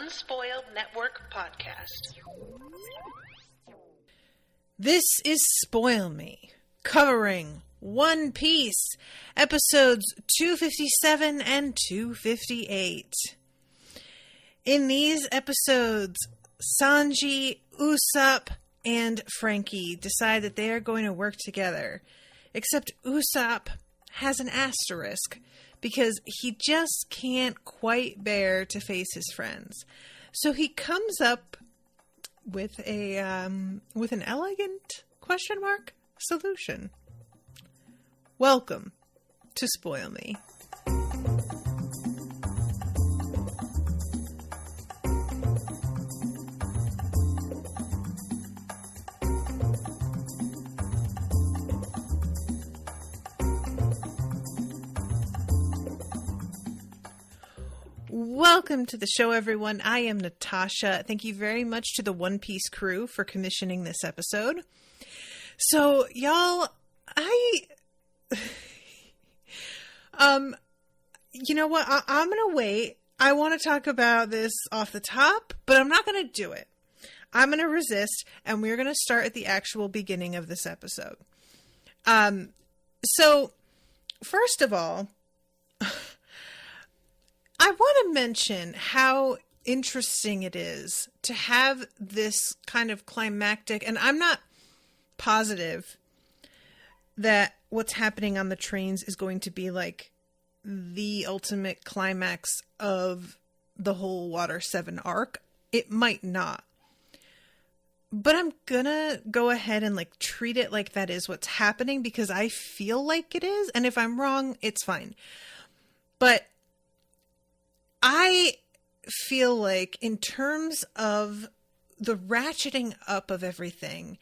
Unspoiled Network podcast. This is Spoil Me, covering One Piece, episodes 257 and 258. In these episodes, Sanji, Usopp, and Frankie decide that they are going to work together. Except Usopp has an asterisk, because he just can't quite bear to face his friends. So he comes up with an elegant solution. Welcome to Spoil Me. Welcome to the show, everyone. I am Natasha. Thank you very much to the One Piece crew for commissioning this episode. So, y'all, you know what? I'm going to wait. I want to talk about this off the top, but I'm not going to do it. I'm going to resist, and we're going to start at the actual beginning of this episode. So, first of all, I want to mention how interesting it is to have this kind of climactic, and I'm not positive that what's happening on the trains is going to be like the ultimate climax of the whole Water 7 arc. It might not. But I'm gonna go ahead and like treat it like that is what's happening because I feel like it is, and if I'm wrong, it's fine. But I feel like in terms of the ratcheting up of everything,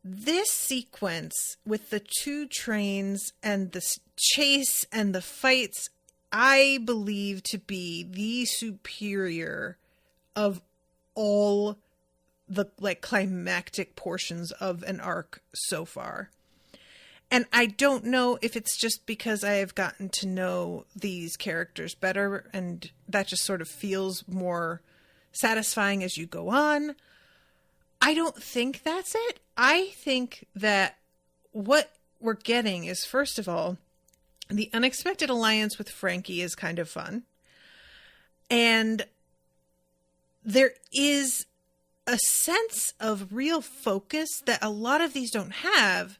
this sequence with the two trains and the chase and the fights, I believe to be the superior of all the like climactic portions of an arc so far. And I don't know if it's just because I have gotten to know these characters better and that just sort of feels more satisfying as you go on. I don't think that's it. I think that what we're getting is, first of all, the unexpected alliance with Frankie is kind of fun. And there is a sense of real focus that a lot of these don't have,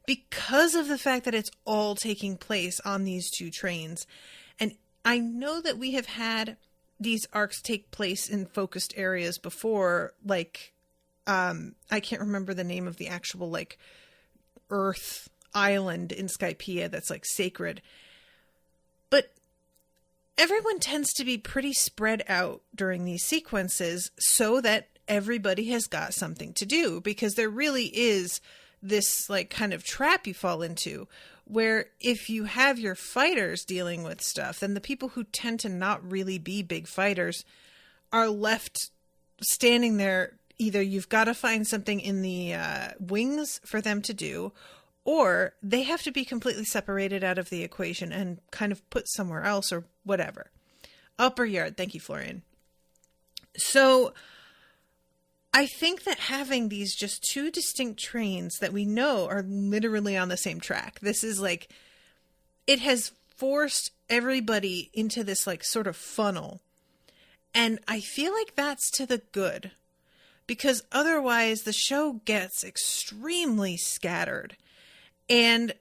because of the fact that it's all taking place on these two trains. And I know that we have had these arcs take place in focused areas before, like, I can't remember the name of the actual, like, Earth island in Skypiea that's, like, sacred. But everyone tends to be pretty spread out during these sequences so that everybody has got something to do, because there really is this like kind of trap you fall into where if you have your fighters dealing with stuff, then the people who tend to not really be big fighters are left standing there. Either you've got to find something in the wings for them to do, or they have to be completely separated out of the equation and kind of put somewhere else or whatever. Upper yard. Thank you, Florian. So I think that having these just two distinct trains that we know are literally on the same track, this is like, it has forced everybody into this like sort of funnel. And I feel like that's to the good, because otherwise the show gets extremely scattered. And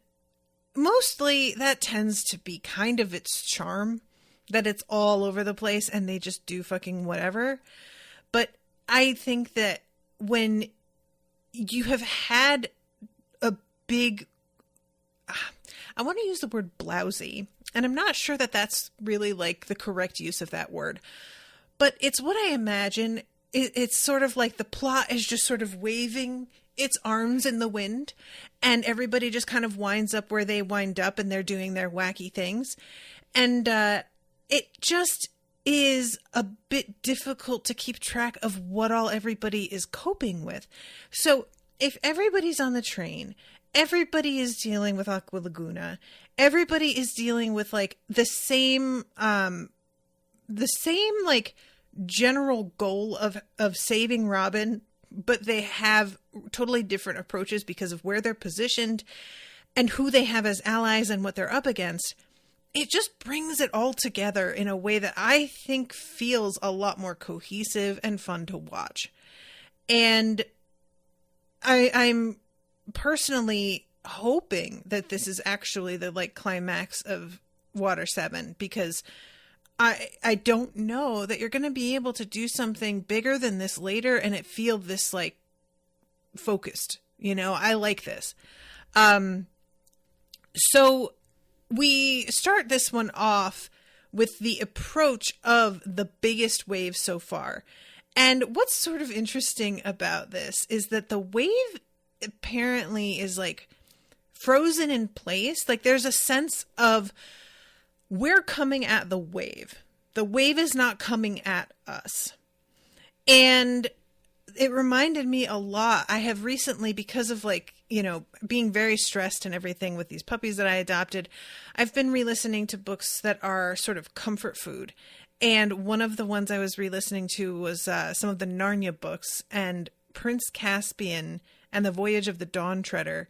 mostly that tends to be kind of its charm, that it's all over the place and they just do fucking whatever. But I think that when you have had a big, I want to use the word blousy, and I'm not sure that that's really like the correct use of that word, but it's what I imagine. It's sort of like the plot is just sort of waving its arms in the wind, and everybody just kind of winds up where they wind up and they're doing their wacky things. And it just is a bit difficult to keep track of what all everybody is coping with. So if everybody's on the train, everybody is dealing with Aqua Laguna, everybody is dealing with like the same like general goal of saving Robin, but they have totally different approaches because of where they're positioned and who they have as allies and what they're up against. It just brings it all together in a way that I think feels a lot more cohesive and fun to watch. And I'm personally hoping that this is actually the like climax of Water 7, because I don't know that you're going to be able to do something bigger than this later and it feel this like focused, you know. I like this. So we start this one off with the approach of the biggest wave so far. And what's sort of interesting about this is that the wave apparently is like frozen in place. Like there's a sense of we're coming at the wave. The wave is not coming at us. And it reminded me a lot. I have recently, because of like, you know, being very stressed and everything with these puppies that I adopted, I've been re-listening to books that are sort of comfort food. And one of the ones I was re-listening to was some of the Narnia books, and Prince Caspian and the Voyage of the Dawn Treader.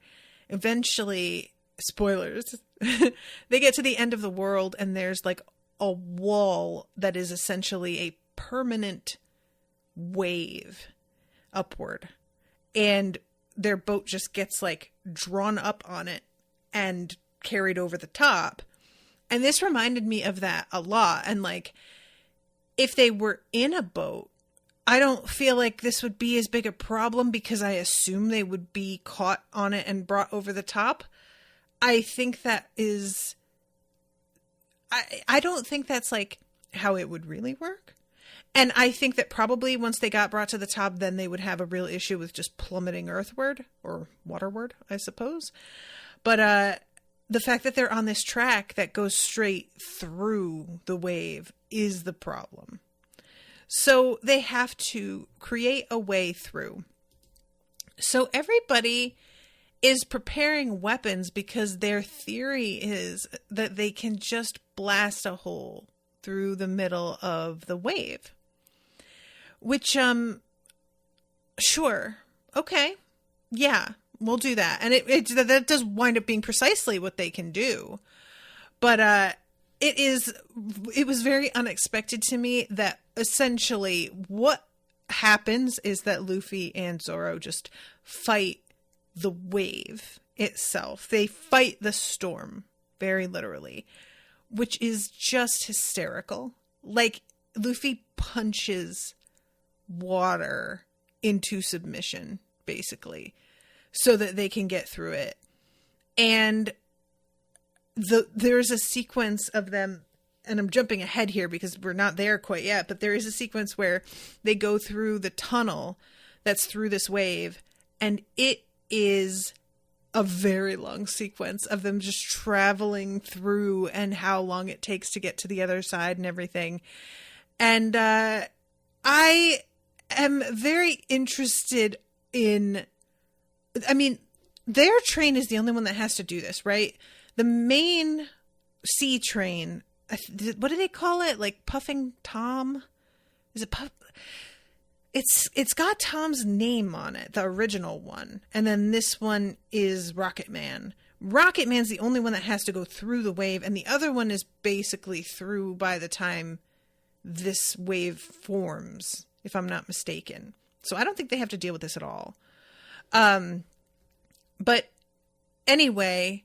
Eventually, spoilers, they get to the end of the world and there's like a wall that is essentially a permanent wave upward. And their boat just gets like drawn up on it and carried over the top. And this reminded me of that a lot. And like, if they were in a boat, I don't feel like this would be as big a problem because I assume they would be caught on it and brought over the top. I think that is, I don't think that's like how it would really work. And I think that probably once they got brought to the top, then they would have a real issue with just plummeting earthward or waterward, I suppose. But the fact that they're on this track that goes straight through the wave is the problem. So they have to create a way through. So everybody is preparing weapons because their theory is that they can just blast a hole through the middle of the wave. Which, sure. Okay. Yeah, we'll do that. And that does wind up being precisely what they can do. But, it was very unexpected to me that essentially what happens is that Luffy and Zoro just fight the wave itself. They fight the storm, very literally, which is just hysterical. Like, Luffy punches water into submission, basically, so that they can get through it. And there's a sequence of them, and I'm jumping ahead here because we're not there quite yet, but there is a sequence where they go through the tunnel that's through this wave, and it is a very long sequence of them just traveling through and how long it takes to get to the other side and everything. And I am very interested in, I mean, their train is the only one that has to do this, right? The main sea train, what do they call it? Like Puffing Tom? Is it Puff? It's got Tom's name on it, the original one. And then this one is Rocket Man. Rocket Man's the only one that has to go through the wave, and the other one is basically through by the time this wave forms, if I'm not mistaken. So I don't think they have to deal with this at all. But anyway,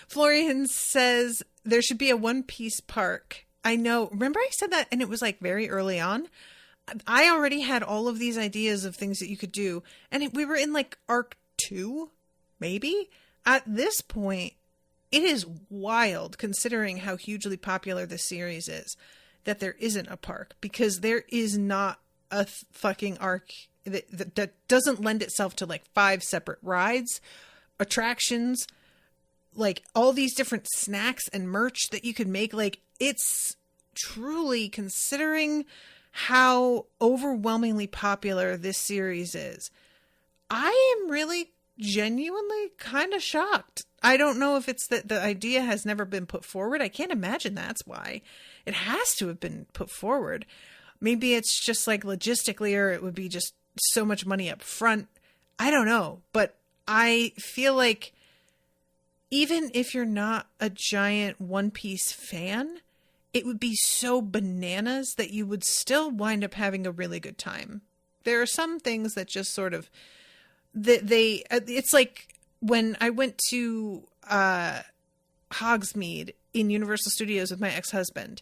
Florian says there should be a One Piece park. I know. Remember I said that and it was like very early on? I already had all of these ideas of things that you could do. And we were in like arc 2, maybe? At this point, it is wild considering how hugely popular this series is that there isn't a park, because there is not a fucking arc that doesn't lend itself to like 5 separate rides, attractions, like all these different snacks and merch that you could make. Like, it's truly, considering how overwhelmingly popular this series is, I am really genuinely kind of shocked I don't know if it's that the idea has never been put forward. I can't imagine that's why. It has to have been put forward. Maybe it's just like logistically, or it would be just so much money up front. I don't know. But I feel like even if you're not a giant One Piece fan, it would be so bananas that you would still wind up having a really good time. There are some things that just sort of, it's like when I went to Hogsmeade in Universal Studios with my ex-husband.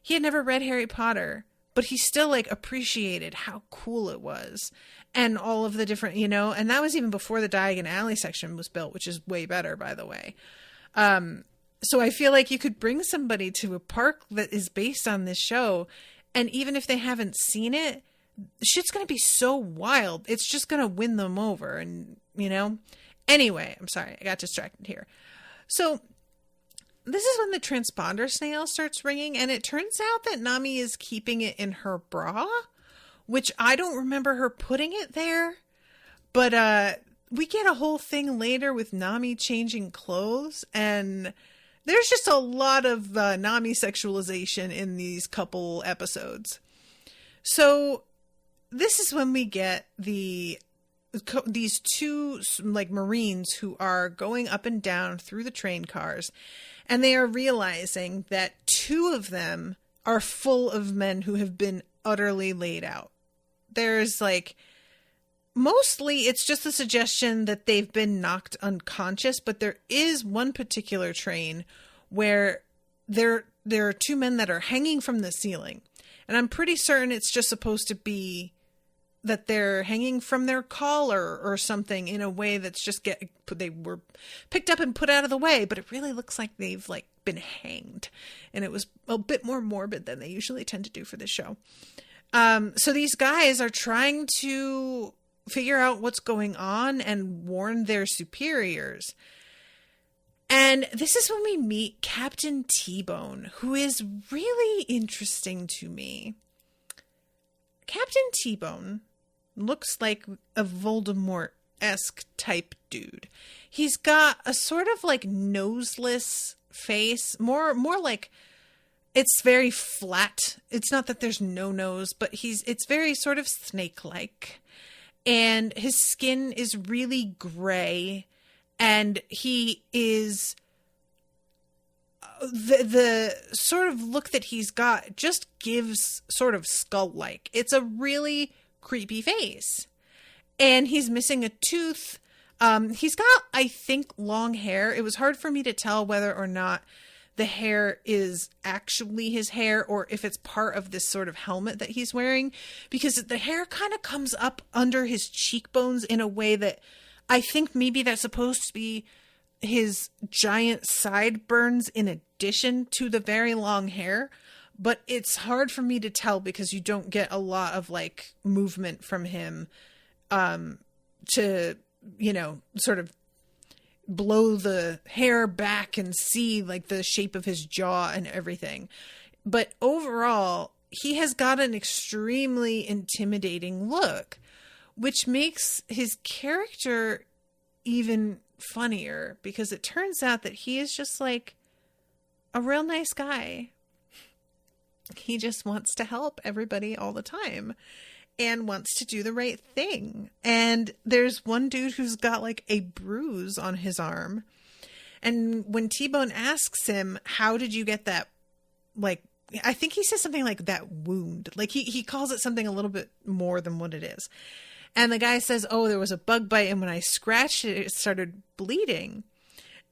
He had never read Harry Potter, but he still like appreciated how cool it was and all of the different, and that was even before the Diagon Alley section was built, which is way better, by the way. So I feel like you could bring somebody to a park that is based on this show, and even if they haven't seen it, shit's going to be so wild. It's just going to win them over. And, anyway, I'm sorry. I got distracted here. So this is when the transponder snail starts ringing, and it turns out that Nami is keeping it in her bra, which I don't remember her putting it there. But we get a whole thing later with Nami changing clothes, and there's just a lot of Nami sexualization in these couple episodes. So this is when we get these two like Marines who are going up and down through the train cars, and they are realizing that two of them are full of men who have been utterly laid out. There's like, mostly it's just a suggestion that they've been knocked unconscious, but there is one particular train where there are two men that are hanging from the ceiling. And I'm pretty certain it's just supposed to be that they're hanging from their collar or something in a way that's just they were picked up and put out of the way, but it really looks like they've like been hanged. And it was a bit more morbid than they usually tend to do for this show. So these guys are trying to figure out what's going on and warn their superiors. And this is when we meet Captain T-Bone, who is really interesting to me. Captain T-Bone looks like a Voldemort-esque type dude. He's got a sort of like noseless face, more like it's very flat. It's not that there's no nose, but it's very sort of snake-like. And his skin is really gray, and he is the sort of look that he's got just gives sort of skull-like. It's a really creepy face. And he's missing a tooth. He's got, I think, long hair. It was hard for me to tell whether or not the hair is actually his hair or if it's part of this sort of helmet that he's wearing, because the hair kind of comes up under his cheekbones in a way that I think maybe that's supposed to be his giant sideburns in addition to the very long hair. But it's hard for me to tell because you don't get a lot of like movement from him to, sort of blow the hair back and see like the shape of his jaw and everything. But overall, he has got an extremely intimidating look, which makes his character even funnier because it turns out that he is just like a real nice guy. He just wants to help everybody all the time and wants to do the right thing. And there's one dude who's got like a bruise on his arm. And when T-Bone asks him, how did you get that? Like, I think he says something like that wound. Like he calls it something a little bit more than what it is. And the guy says, oh, there was a bug bite. And when I scratched it, it started bleeding.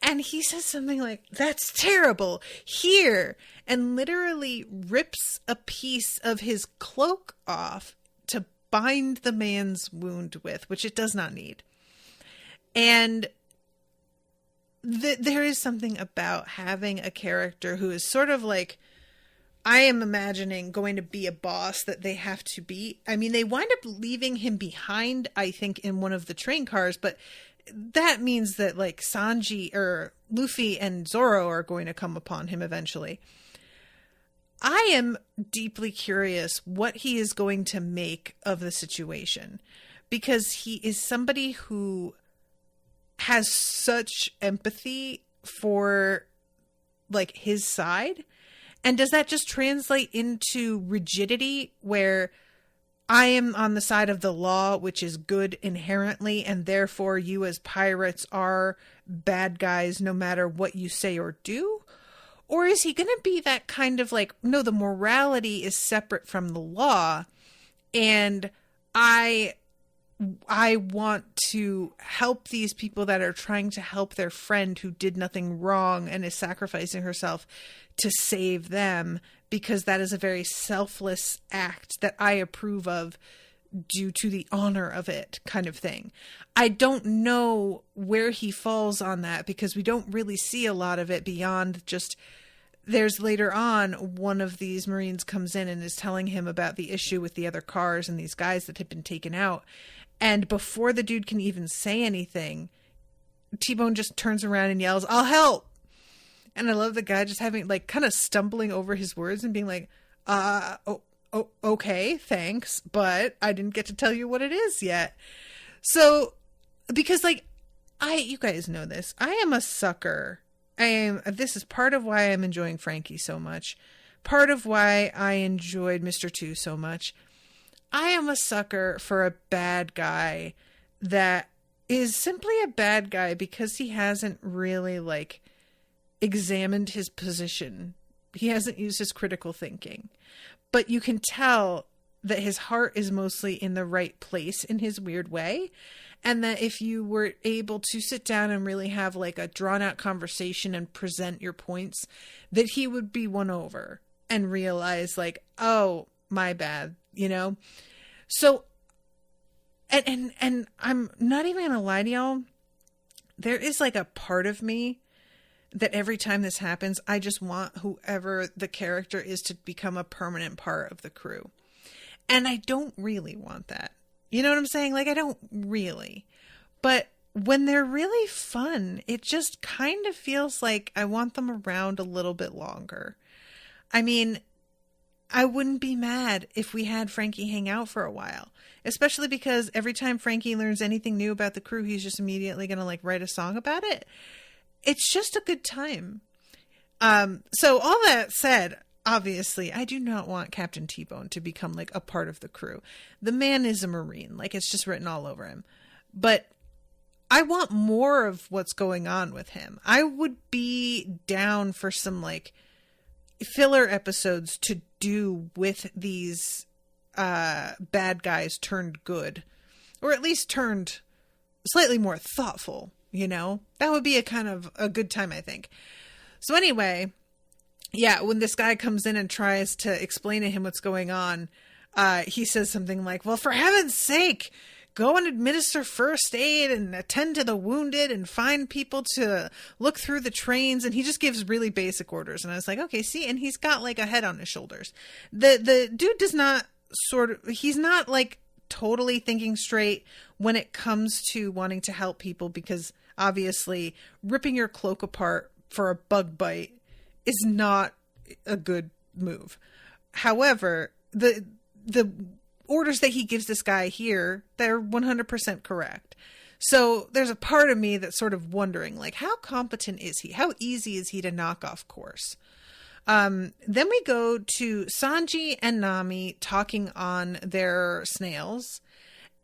And he says something like, that's terrible. Here. And literally rips a piece of his cloak off to bind the man's wound with, which it does not need. And there is something about having a character who is sort of like, I am imagining going to be a boss that they have to beat. I mean, they wind up leaving him behind, I think, in one of the train cars, but that means that like Sanji or Luffy and Zoro are going to come upon him eventually. I am deeply curious what he is going to make of the situation, because he is somebody who has such empathy for like his side? And does that just translate into rigidity where I am on the side of the law, which is good inherently, and therefore you as pirates are bad guys no matter what you say or do? Or is he going to be that kind of like, no, the morality is separate from the law, and I want to help these people that are trying to help their friend who did nothing wrong and is sacrificing herself to save them, because that is a very selfless act that I approve of due to the honor of it, kind of thing. I don't know where he falls on that, because we don't really see a lot of it beyond just, there's later on one of these Marines comes in and is telling him about the issue with the other cars and these guys that had been taken out. And before the dude can even say anything, T-Bone just turns around and yells, "I'll help." And I love the guy just having like kind of stumbling over his words and being like, okay, thanks, but I didn't get to tell you what it is yet. So, because like, you guys know this, I am a sucker. This is part of why I'm enjoying Frankie so much. Part of why I enjoyed Mr. 2 so much. I am a sucker for a bad guy that is simply a bad guy because he hasn't really like examined his position. He hasn't used his critical thinking. But you can tell that his heart is mostly in the right place in his weird way. And that if you were able to sit down and really have like a drawn out conversation and present your points, that he would be won over and realize like, oh, my bad, you know? So, and I'm not even gonna lie to y'all, there is like a part of me that every time this happens, I just want whoever the character is to become a permanent part of the crew. And I don't really want that. You know what I'm saying? Like, I don't really. But when they're really fun, it just kind of feels like I want them around a little bit longer. I mean, I wouldn't be mad if we had Frankie hang out for a while. Especially because every time Frankie learns anything new about the crew, he's just immediately going to like write a song about it. It's just a good time. So all that said, obviously, I do not want Captain T-Bone to become like a part of the crew. The man is a Marine. Like, it's just written all over him. But I want more of what's going on with him. I would be down for some like filler episodes to do with these bad guys turned good. Or at least turned slightly more thoughtful. You know, that would be a kind of a good time, I think. So anyway, yeah, when this guy comes in and tries to explain to him what's going on, he says something like, well, for heaven's sake, go and administer first aid and attend to the wounded and find people to look through the trains. And he just gives really basic orders. And I was like, okay, see, and he's got like a head on his shoulders. The dude does not he's not like totally thinking straight when it comes to wanting to help people, because obviously ripping your cloak apart for a bug bite is not a good move. However, the orders that he gives this guy here, they're 100% correct. So there's a part of me that's sort of wondering, like, how competent is he? How easy is he to knock off course? Then we go to Sanji and Nami talking on their snails.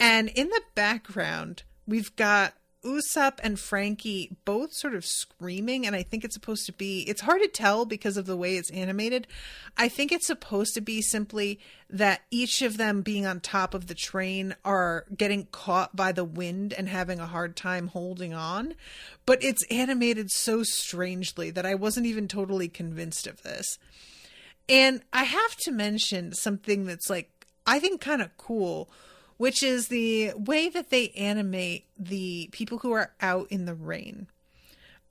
And in the background, we've got Usopp and Frankie both sort of screaming. And I think it's supposed to be, it's hard to tell because of the way it's animated. I think it's supposed to be simply that each of them being on top of the train are getting caught by the wind and having a hard time holding on. But it's animated so strangely that I wasn't even totally convinced of this. And I have to mention something that's like, I think kind of cool, which is the way that they animate the people who are out in the rain.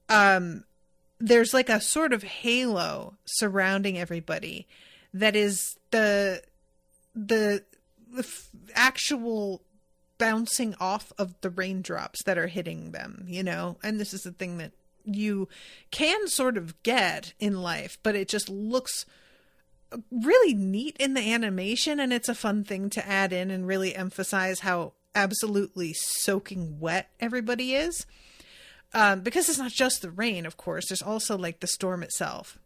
There's like a sort of halo surrounding everybody that is the actual bouncing off of the raindrops that are hitting them, you know? And this is the thing that you can sort of get in life, but it just looks really neat in the animation, and it's a fun thing to add in and really emphasize how absolutely soaking wet everybody is. Because it's not just the rain, of course. There's also like the storm itself.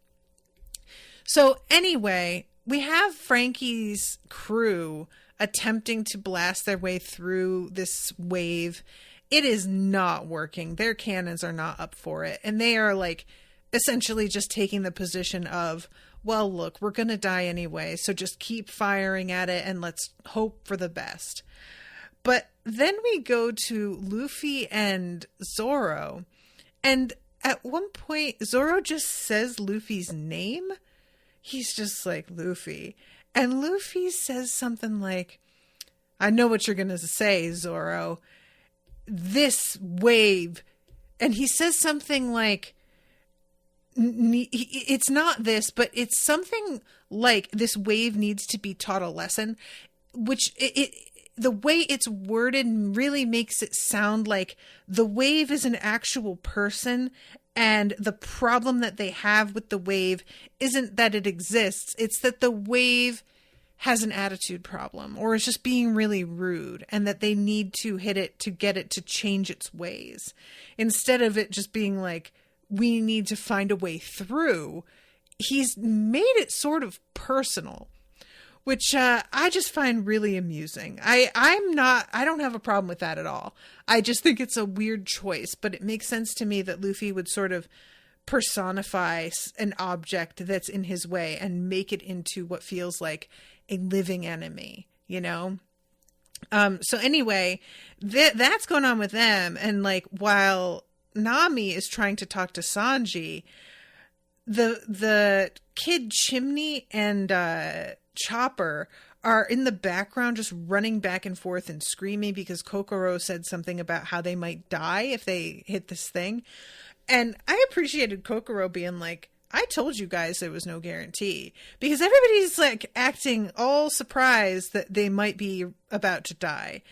So anyway, we have Frankie's crew attempting to blast their way through this wave. It is not working. Their cannons are not up for it. And they are like essentially just taking the position of, well, look, we're going to die anyway. So just keep firing at it and let's hope for the best. But then we go to Luffy and Zoro. And at one point, Zoro just says Luffy's name. He's just like, Luffy. And Luffy says something like, I know what you're going to say, Zoro. This wave. And he says something like, it's not this, but it's something like this wave needs to be taught a lesson, which the way it's worded really makes it sound like the wave is an actual person, and the problem that they have with the wave isn't that it exists. It's that the wave has an attitude problem, or is just being really rude, and that they need to hit it to get it to change its ways. Instead of it just being like, we need to find a way through, he's made it sort of personal, which I just find really amusing. I don't have a problem with that at all. I just think it's a weird choice, but it makes sense to me that Luffy would sort of personify an object that's in his way and make it into what feels like a living enemy, you know? So anyway, that's going on with them. And like, while Nami is trying to talk to Sanji, the Kid Chimney and Chopper are in the background just running back and forth and screaming because Kokoro said something about how they might die if they hit this thing. And I appreciated Kokoro being like, I told you guys there was no guarantee, because everybody's like acting all surprised that they might be about to die.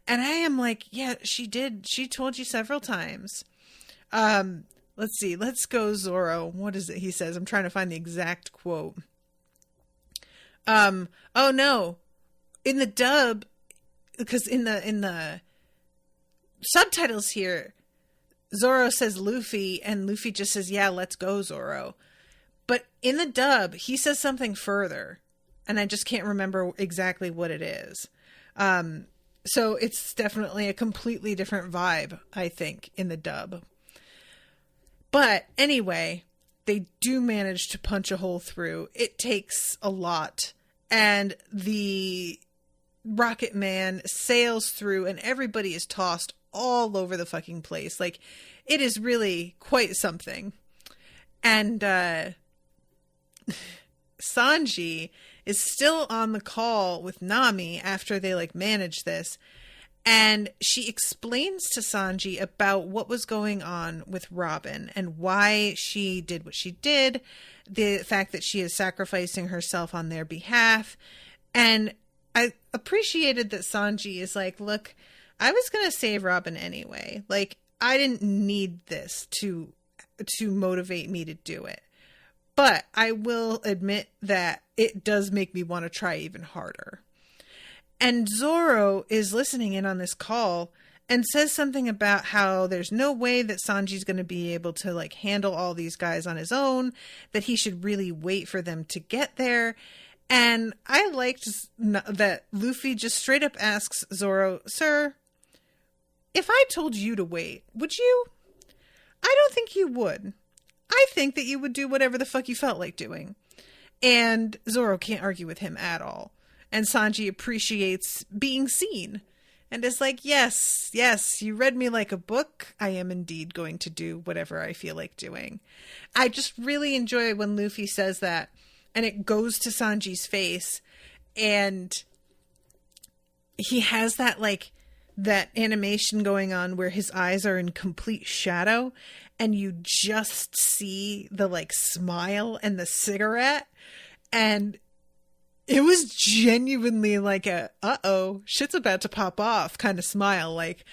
And I am like, yeah, she did. She told you several times. Let's see. Let's go, Zoro. What is it he says? I'm trying to find the exact quote. Oh no, in the dub, because in the subtitles here, Zoro says Luffy, and Luffy just says, yeah, let's go, Zoro. But in the dub, he says something further, and I just can't remember exactly what it is. So it's definitely a completely different vibe, I think, in the dub. But anyway, they do manage to punch a hole through. It takes a lot. And the Rocket Man sails through, and everybody is tossed all over the fucking place. Like, it is really quite something. And Sanji is still on the call with Nami after they like manage this. And she explains to Sanji about what was going on with Robin and why she did what she did, the fact that she is sacrificing herself on their behalf. And I appreciated that Sanji is like, look, I was going to save Robin anyway. Like, I didn't need this to motivate me to do it. But I will admit that it does make me want to try even harder. And Zoro is listening in on this call and says something about how there's no way that Sanji's going to be able to like handle all these guys on his own, that he should really wait for them to get there. And I liked that Luffy just straight up asks Zoro, sir, if I told you to wait, would you? I don't think you would. I think that you would do whatever the fuck you felt like doing. And Zoro can't argue with him at all. And Sanji appreciates being seen and is like, yes, you read me like a book. I am indeed going to do whatever I feel like doing. I just really enjoy when Luffy says that, and it goes to Sanji's face, and he has that like that animation going on where his eyes are in complete shadow, and you just see the like smile and the cigarette, and it was genuinely like a, uh-oh, shit's about to pop off kind of smile. Like,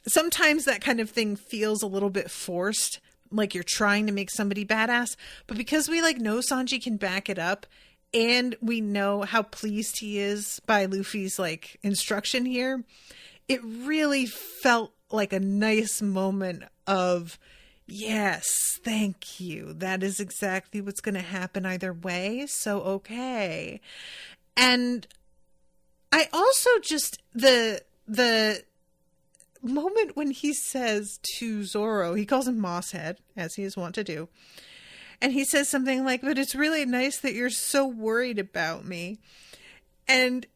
sometimes that kind of thing feels a little bit forced, like you're trying to make somebody badass. But because we like know Sanji can back it up, and we know how pleased he is by Luffy's like instruction here, it really felt like a nice moment of, yes, thank you. That is exactly what's going to happen either way. So, okay. And I also just, the moment when he says to Zoro, he calls him Mosshead, as he is wont to do. And he says something like, but it's really nice that you're so worried about me. And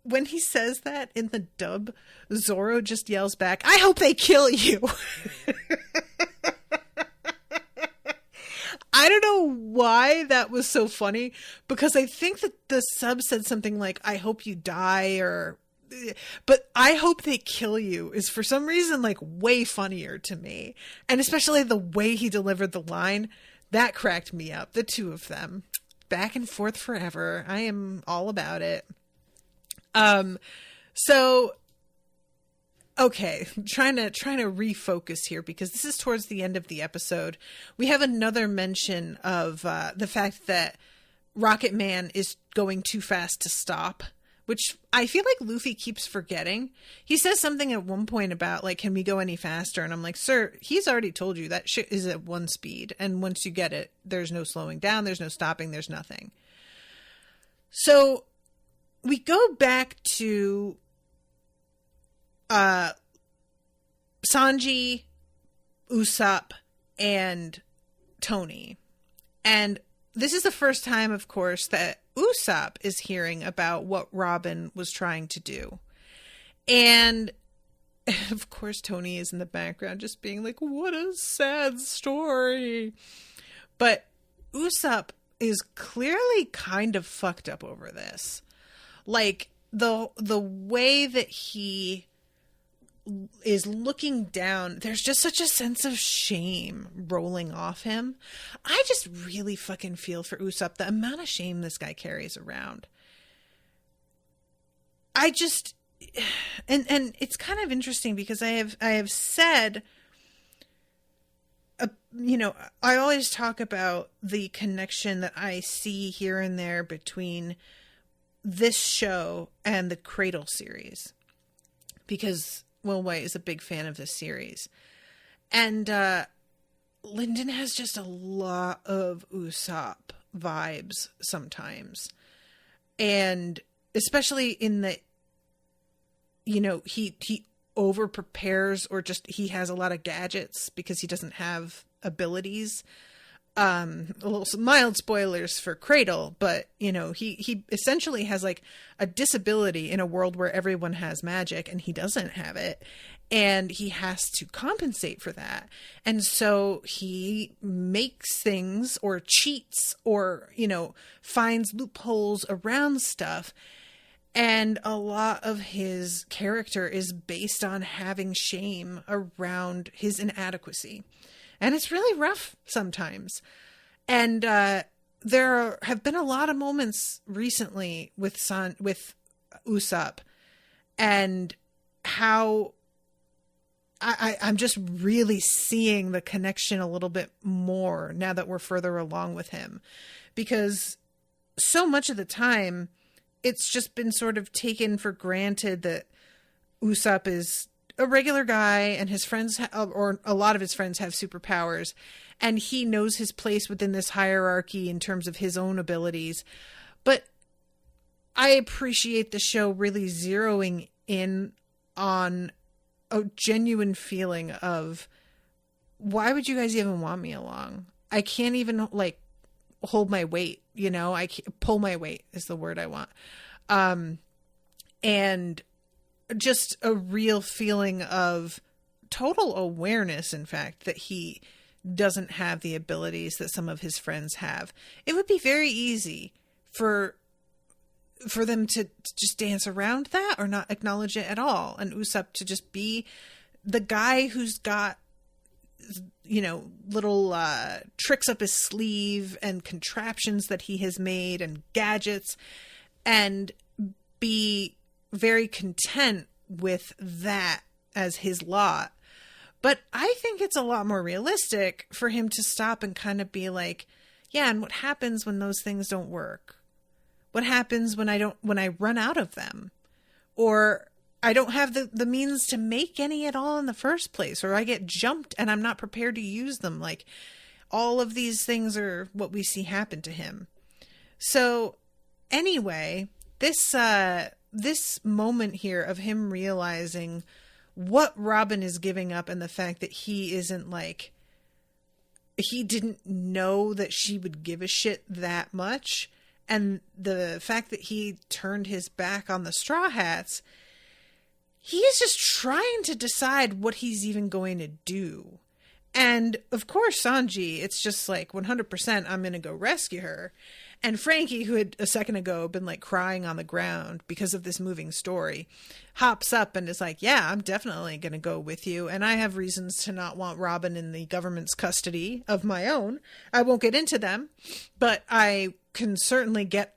when he says that in the dub, Zoro just yells back, I hope they kill you. I don't know why that was so funny, because I think that the sub said something like, I hope you die, but I hope they kill you is for some reason like way funnier to me. And especially the way he delivered the line, that cracked me up. The two of them back and forth forever. I am all about it. So, okay, trying to refocus here, because this is towards the end of the episode. We have another mention of, the fact that Rocket Man is going too fast to stop, which I feel like Luffy keeps forgetting. He says something at one point about, like, can we go any faster? And I'm like, sir, he's already told you that shit is at one speed. And once you get it, there's no slowing down. There's no stopping. There's nothing. So we go back to Sanji, Usopp, and Tony. And this is the first time, of course, that Usopp is hearing about what Robin was trying to do. And, of course, Tony is in the background just being like, what a sad story. But Usopp is clearly kind of fucked up over this. Like, the way that he is looking down, there's just such a sense of shame rolling off him. I just really fucking feel for Usopp, the amount of shame this guy carries around. I just, and it's kind of interesting because I have said, you know, I always talk about the connection that I see here and there between this show and the Cradle series, because Will White is a big fan of this series. And Lyndon has just a lot of Usopp vibes sometimes. And especially in the, you know, he over prepares, or just he has a lot of gadgets because he doesn't have abilities. A little mild spoilers for Cradle, but you know, he essentially has like a disability in a world where everyone has magic and he doesn't have it, and he has to compensate for that. And so he makes things or cheats or, you know, finds loopholes around stuff. And a lot of his character is based on having shame around his inadequacy. And it's really rough sometimes. And there have been a lot of moments recently with Usopp, and how I'm just really seeing the connection a little bit more now that we're further along with him. Because so much of the time, it's just been sort of taken for granted that Usopp is a regular guy and his friends, or a lot of his friends, have superpowers, and he knows his place within this hierarchy in terms of his own abilities. But I appreciate the show really zeroing in on a genuine feeling of, why would you guys even want me along? I can't even like hold my weight, you know, I can't, pull my weight is the word I want. And just a real feeling of total awareness, in fact, that he doesn't have the abilities that some of his friends have. It would be very easy for them to just dance around that or not acknowledge it at all. And Usopp to just be the guy who's got, you know, little tricks up his sleeve and contraptions that he has made and gadgets, and be very content with that as his lot. But I think it's a lot more realistic for him to stop and kind of be like, yeah, and what happens when those things don't work? What happens when I run out of them? Or I don't have the means to make any at all in the first place, or I get jumped and I'm not prepared to use them. Like, all of these things are what we see happen to him. So anyway, this moment here of him realizing what Robin is giving up and the fact that he isn't like, he didn't know that she would give a shit that much. And the fact that he turned his back on the Straw Hats, he is just trying to decide what he's even going to do. And of course, Sanji, it's just like 100% I'm going to go rescue her. And Frankie, who had a second ago been like crying on the ground because of this moving story, hops up and is like, yeah, I'm definitely going to go with you. And I have reasons to not want Robin in the government's custody of my own. I won't get into them, but I can certainly get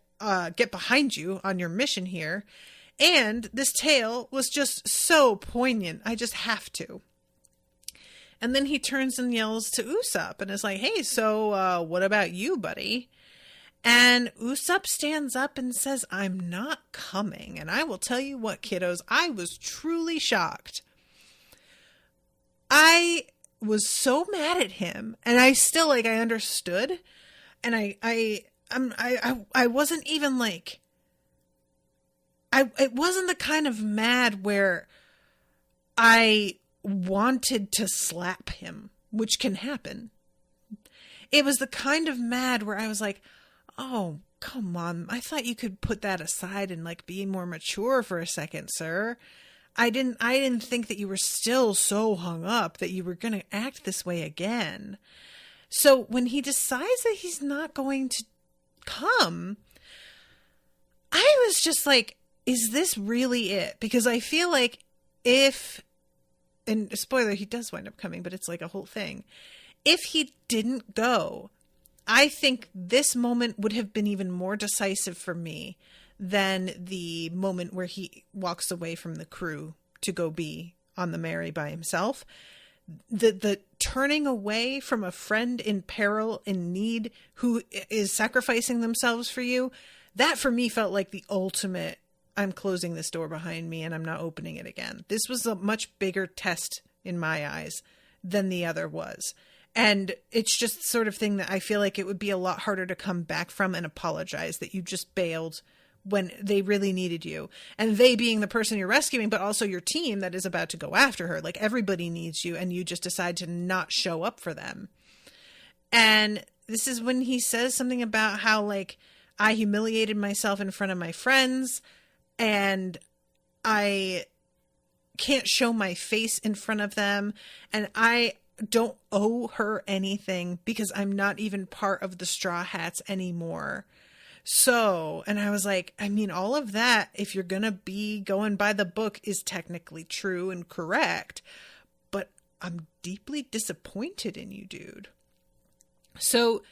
behind you on your mission here. And this tale was just so poignant. I just have to. And then he turns and yells to Usopp and is like, hey, so what about you, buddy? And Usopp stands up and says, I'm not coming. And I will tell you what, kiddos, I was truly shocked. I was so mad at him, and I still, like, I understood. And I wasn't even like, it wasn't the kind of mad where I wanted to slap him, which can happen. It was the kind of mad where I was like, oh, come on. I thought you could put that aside and like be more mature for a second, sir. I didn't think that you were still so hung up that you were going to act this way again. So when he decides that he's not going to come, I was just like, is this really it? Because I feel like and spoiler, he does wind up coming, but it's like a whole thing. If he didn't go, I think this moment would have been even more decisive for me than the moment where he walks away from the crew to go be on the Mary by himself. The turning away from a friend in peril, in need, who is sacrificing themselves for you, that for me felt like the ultimate, I'm closing this door behind me and I'm not opening it again. This was a much bigger test in my eyes than the other was. And it's just the sort of thing that I feel like it would be a lot harder to come back from and apologize that you just bailed when they really needed you. And they being the person you're rescuing, but also your team that is about to go after her. Like, everybody needs you and you just decide to not show up for them. And this is when he says something about how, like, I humiliated myself in front of my friends and I can't show my face in front of them. And I don't owe her anything because I'm not even part of the Straw Hats anymore. So, and I was like, I mean, all of that, if you're going to be going by the book, is technically true and correct, but I'm deeply disappointed in you, dude. So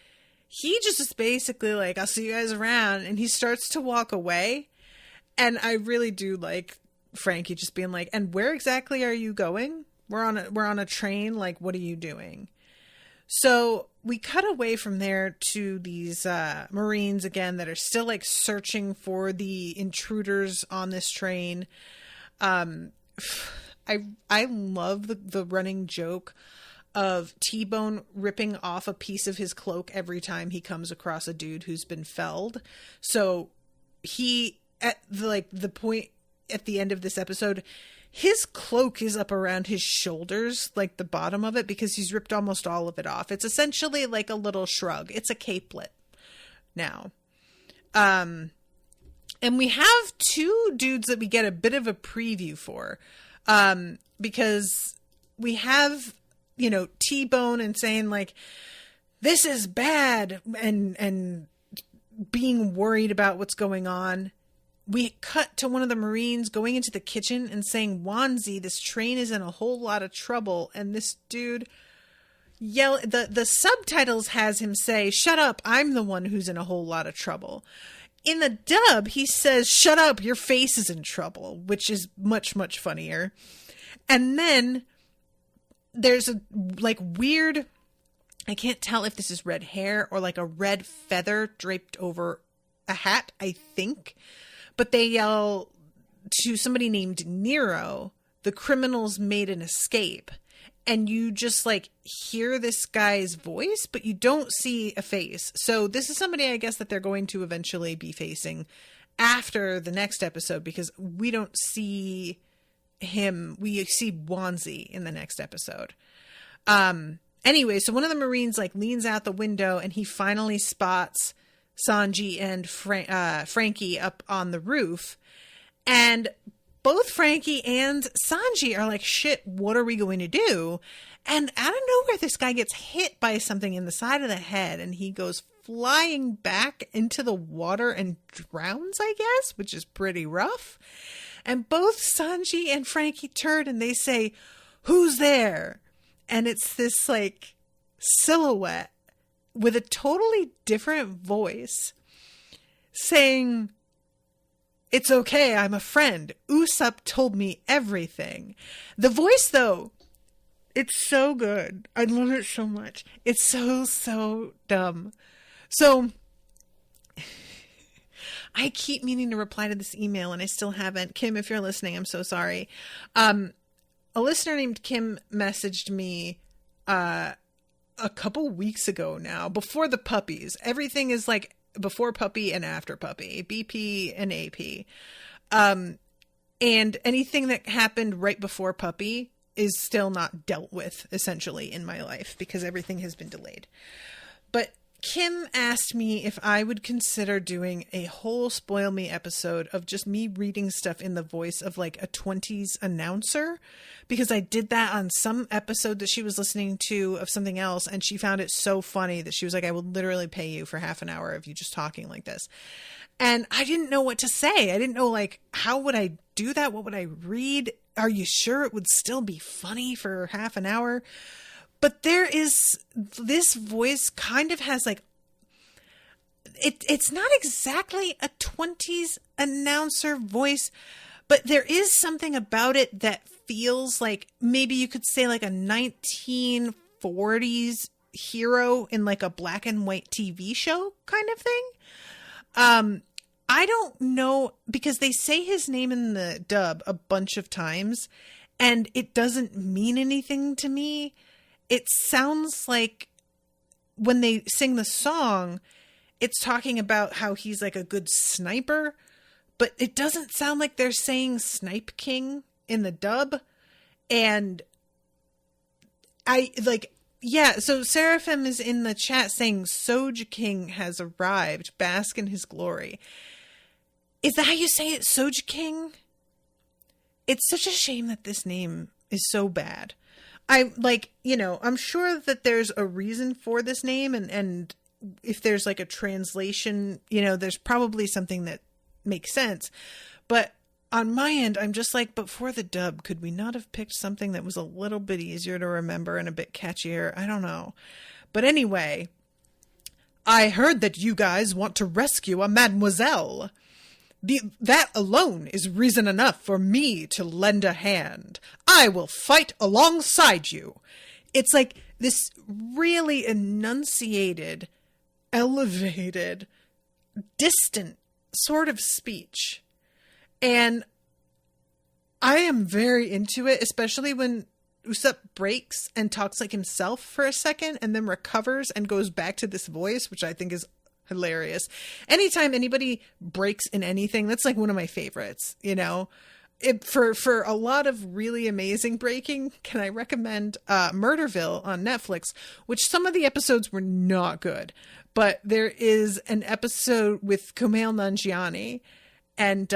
he just is basically like, I'll see you guys around. And he starts to walk away. And I really do like Frankie just being like, and where exactly are you going? We're on a train. Like, what are you doing? So we cut away from there to these Marines again that are still like searching for the intruders on this train. I love the running joke of T-Bone ripping off a piece of his cloak every time he comes across a dude who's been felled. So he, at the point at the end of this episode, his cloak is up around his shoulders, like the bottom of it, because he's ripped almost all of it off. It's essentially like a little shrug. It's a capelet now. And we have two dudes that we get a bit of a preview for, because we have, you know, T-Bone and saying like, this is bad, and being worried about what's going on. We cut to one of the Marines going into the kitchen and saying, Wanzi, this train is in a whole lot of trouble. And this dude the subtitles has him say, shut up, I'm the one who's in a whole lot of trouble. In the dub, he says, shut up, your face is in trouble, which is much, much funnier. And then there's a like weird, I can't tell if this is red hair or like a red feather draped over a hat, I think. But they yell, to somebody named Nero, the criminals made an escape. And you just like hear this guy's voice, but you don't see a face. So this is somebody, I guess, that they're going to eventually be facing after the next episode, because we don't see him. We see Wanzi in the next episode. Anyway, so one of the Marines like leans out the window and he finally spots Sanji and Frankie up on the roof. And both Frankie and Sanji are like, shit, what are we going to do? And out of nowhere, this guy gets hit by something in the side of the head and he goes flying back into the water and drowns, I guess, which is pretty rough. And both Sanji and Frankie turn and they say, "Who's there?" And it's this like silhouette with a totally different voice saying, "It's okay, I'm a friend. Usopp told me everything." The voice, though, it's so good. I love it so much. It's so dumb. So I keep meaning to reply to this email and I still haven't. Kim, if you're listening, I'm so sorry. A listener named Kim messaged me a couple weeks ago now, before the puppies. Everything is like before puppy and after puppy, BP and AP. And anything that happened right before puppy is still not dealt with, essentially, in my life, because everything has been delayed. But Kim asked me if I would consider doing a whole Spoil Me episode of just me reading stuff in the voice of like a 20s announcer, because I did that on some episode that she was listening to of something else, and she found it so funny that she was like, "I would literally pay you for half an hour of you just talking like this." And I didn't know what to say. I didn't know, like, how would I do that? What would I read? Are you sure it would still be funny for half an hour? But there is, this voice kind of has like, it's not exactly a 20s announcer voice, but there is something about it that feels like maybe you could say like a 1940s hero in like a black and white TV show kind of thing. I don't know, because they say his name in the dub a bunch of times and it doesn't mean anything to me. It sounds like when they sing the song, it's talking about how he's like a good sniper, but it doesn't sound like they're saying Snipe King in the dub. And I like, yeah, so Seraphim is in the chat saying Sogeking has arrived, bask in his glory. Is that how you say it, Sogeking? It's such a shame that this name is so bad. I like, you know, I'm sure that there's a reason for this name, and if there's like a translation, you know, there's probably something that makes sense. But on my end, I'm just like, but for the dub, could we not have picked something that was a little bit easier to remember and a bit catchier? I don't know. But anyway, I heard that you guys want to rescue a mademoiselle. That alone is reason enough for me to lend a hand. I will fight alongside you. It's like this really enunciated, elevated, distant sort of speech. And I am very into it, especially when Usopp breaks and talks like himself for a second and then recovers and goes back to this voice, which I think is hilarious. Anytime anybody breaks in anything, that's like one of my favorites, you know. For a lot of really amazing breaking, can I recommend Murderville on Netflix, which some of the episodes were not good, but there is an episode with Kumail Nanjiani, and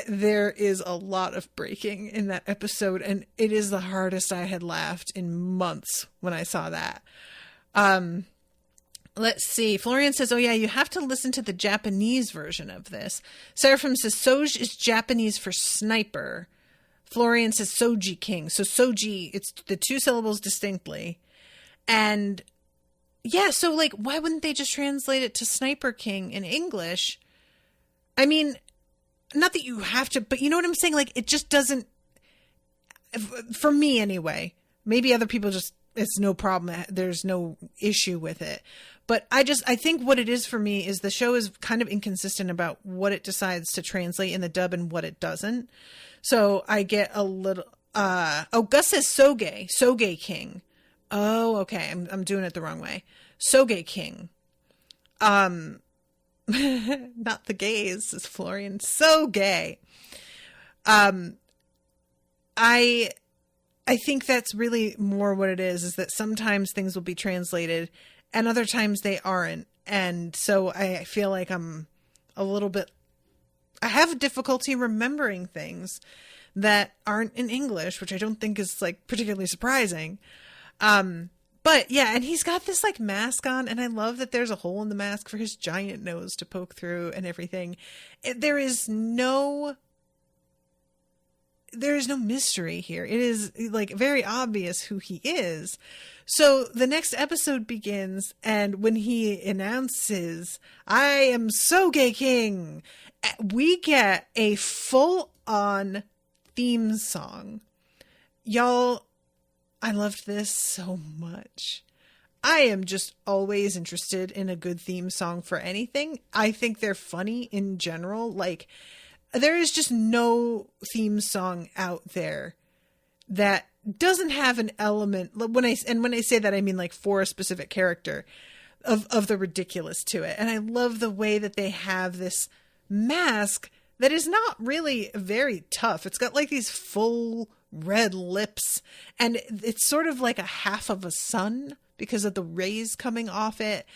there is a lot of breaking in that episode, and it is the hardest I had laughed in months when I saw that. Let's see. Florian says, "Oh yeah, you have to listen to the Japanese version of this." Seraphim says, "Soj is Japanese for sniper." Florian says, Sogeking. So Soji, it's the two syllables distinctly. And yeah, so like, why wouldn't they just translate it to Sniper King in English? I mean, not that you have to, but you know what I'm saying? Like, it just doesn't, for me anyway. Maybe other people just, it's no problem. There's no issue with it. But I think what it is for me is the show is kind of inconsistent about what it decides to translate in the dub and what it doesn't. So I get a little, Gus says Sogeking. Oh, okay. I'm doing it the wrong way. Sogeking. Not the gays, says Florian. So gay. I think that's really more what it is that sometimes things will be translated and other times they aren't. And so I feel like I have difficulty remembering things that aren't in English, which I don't think is like particularly surprising. But yeah, and he's got this like mask on, and I love that there's a hole in the mask for his giant nose to poke through and everything. There is no mystery here. It is like very obvious who he is. So the next episode begins, and when he announces, "I am Sogeking," we get a full-on theme song. Y'all, I loved this so much. I am just always interested in a good theme song for anything. I think they're funny in general. Like, there is just no theme song out there that doesn't have an element. When I say that, I mean like for a specific character of the ridiculous to it. And I love the way that they have this mask that is not really very tough. It's got like these full red lips, and it's sort of like a half of a sun because of the rays coming off it.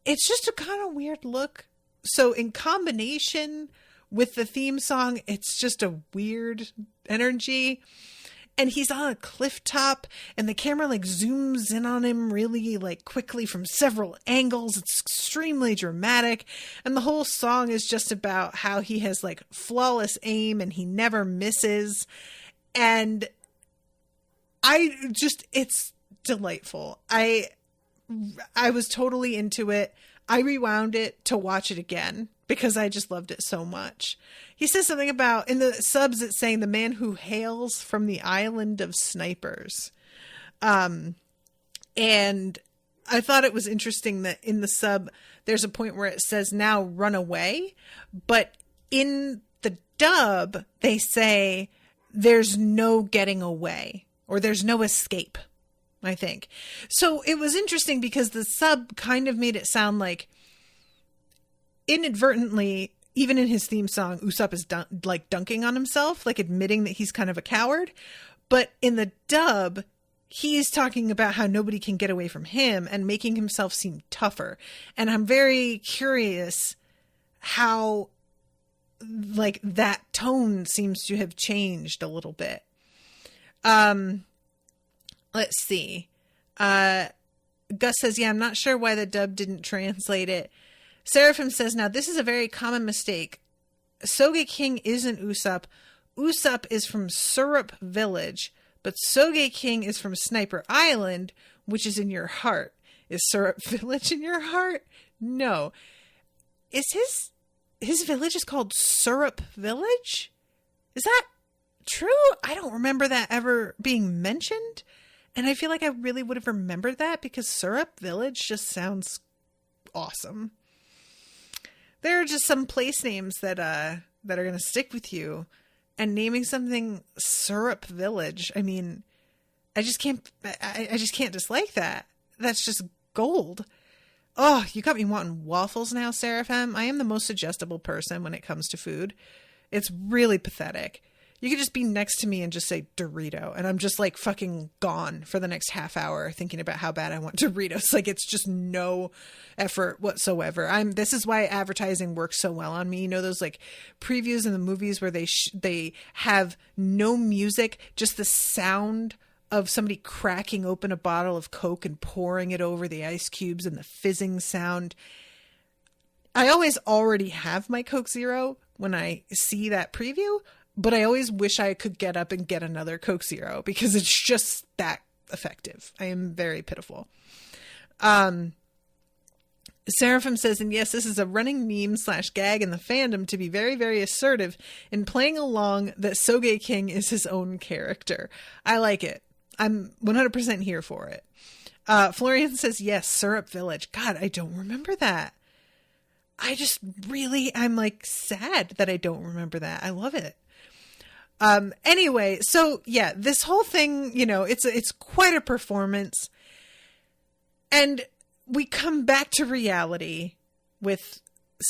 It's just a kind of weird look. So in combination with the theme song, it's just a weird energy. And he's on a cliff top, and the camera like zooms in on him really like quickly from several angles. It's extremely dramatic. And the whole song is just about how he has like flawless aim and he never misses. And it's delightful. I was totally into it. I rewound it to watch it again because I just loved it so much. He says something about, in the subs, it's saying the man who hails from the island of snipers. And I thought it was interesting that in the sub, there's a point where it says now run away. But in the dub, they say there's no getting away or there's no escape, I think. So it was interesting because the sub kind of made it sound like inadvertently, even in his theme song, Usopp is dunking on himself, like admitting that he's kind of a coward. But in the dub, he's talking about how nobody can get away from him and making himself seem tougher. And I'm very curious how like that tone seems to have changed a little bit. Let's see. Gus says, yeah, I'm not sure why the dub didn't translate it. Seraphim says, now this is a very common mistake. Sogeking isn't Usopp. Usopp is from Syrup Village, but Sogeking is from Sniper Island, which is in your heart. Is Syrup Village in your heart? No. Is his village is called Syrup Village? Is that true? I don't remember that ever being mentioned. And I feel like I really would have remembered that because Syrup Village just sounds awesome. There are just some place names that are going to stick with you, and naming something Syrup Village. I mean, I just can't dislike that. That's just gold. Oh, you got me wanting waffles now, Seraphim. I am the most suggestible person when it comes to food. It's really pathetic. You could just be next to me and just say Dorito, and I'm just like fucking gone for the next half hour thinking about how bad I want Doritos. Like, it's just no effort whatsoever. This is why advertising works so well on me. You know, those like previews in the movies where they have no music, just the sound of somebody cracking open a bottle of Coke and pouring it over the ice cubes and the fizzing sound. I always already have my Coke Zero when I see that preview, but I always wish I could get up and get another Coke Zero because it's just that effective. I am very pitiful. Seraphim says, and yes, this is a running meme / gag in the fandom to be very, very assertive in playing along that Sogeking is his own character. I like it. I'm 100% here for it. Florian says, yes, Syrup Village. God, I don't remember that. I'm like sad that I don't remember that. I love it. Anyway, so yeah, this whole thing, it's quite a performance. And we come back to reality with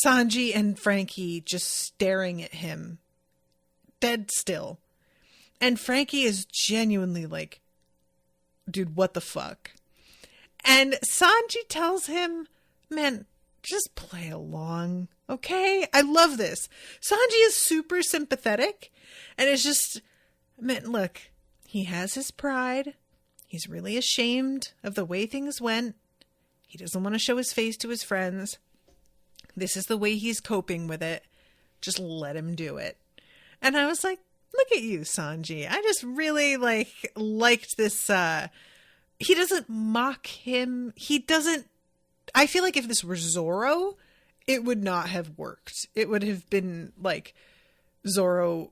Sanji and Frankie just staring at him, dead still. And Frankie is genuinely like, dude, what the fuck? And Sanji tells him, man, just play along, okay? I love this. Sanji is super sympathetic, and it's just, man, look, he has his pride. He's really ashamed of the way things went. He doesn't want to show his face to his friends. This is the way he's coping with it. Just let him do it. And I was like, look at you, Sanji. I just really liked this. He doesn't mock him. I feel like if this were Zoro, it would not have worked. It would have been like Zoro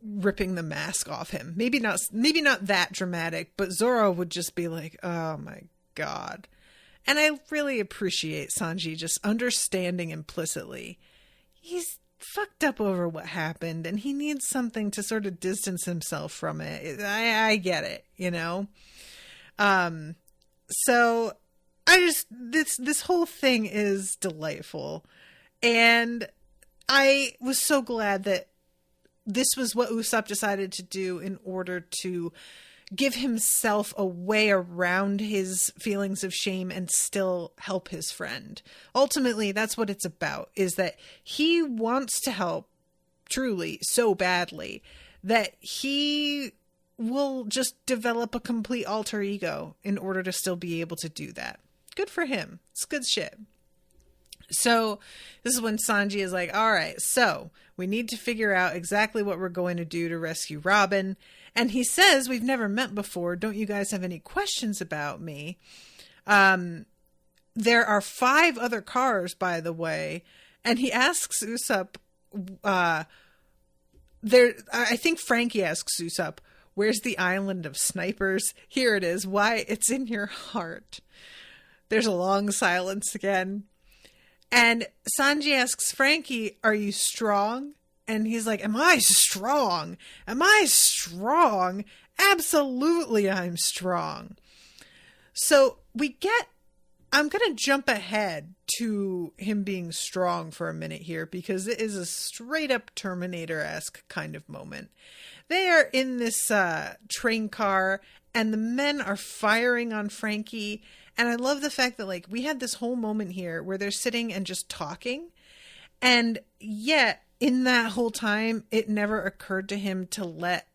ripping the mask off him. Maybe not that dramatic, but Zoro would just be like, oh my God. And I really appreciate Sanji just understanding implicitly. He's fucked up over what happened and he needs something to sort of distance himself from it. I get it, So this whole thing is delightful. And I was so glad that this was what Usopp decided to do in order to give himself a way around his feelings of shame and still help his friend. Ultimately, that's what it's about, is that he wants to help truly so badly that he will just develop a complete alter ego in order to still be able to do that. Good for him. It's good shit. So this is when Sanji is like, all right, so we need to figure out exactly what we're going to do to rescue Robin. And he says, we've never met before. Don't you guys have any questions about me? There are 5 other cars, by the way. And he asks Usopp, I think Frankie asks Usopp, where's the island of snipers? Here it is. Why? It's in your heart. There's a long silence again. And Sanji asks Frankie, are you strong? And he's like, am I strong? Am I strong? Absolutely, I'm strong. So I'm going to jump ahead to him being strong for a minute here because it is a straight up Terminator-esque kind of moment. They are in this train car and the men are firing on Frankie. And I love the fact that we had this whole moment here where they're sitting and just talking. And yet in that whole time, it never occurred to him to let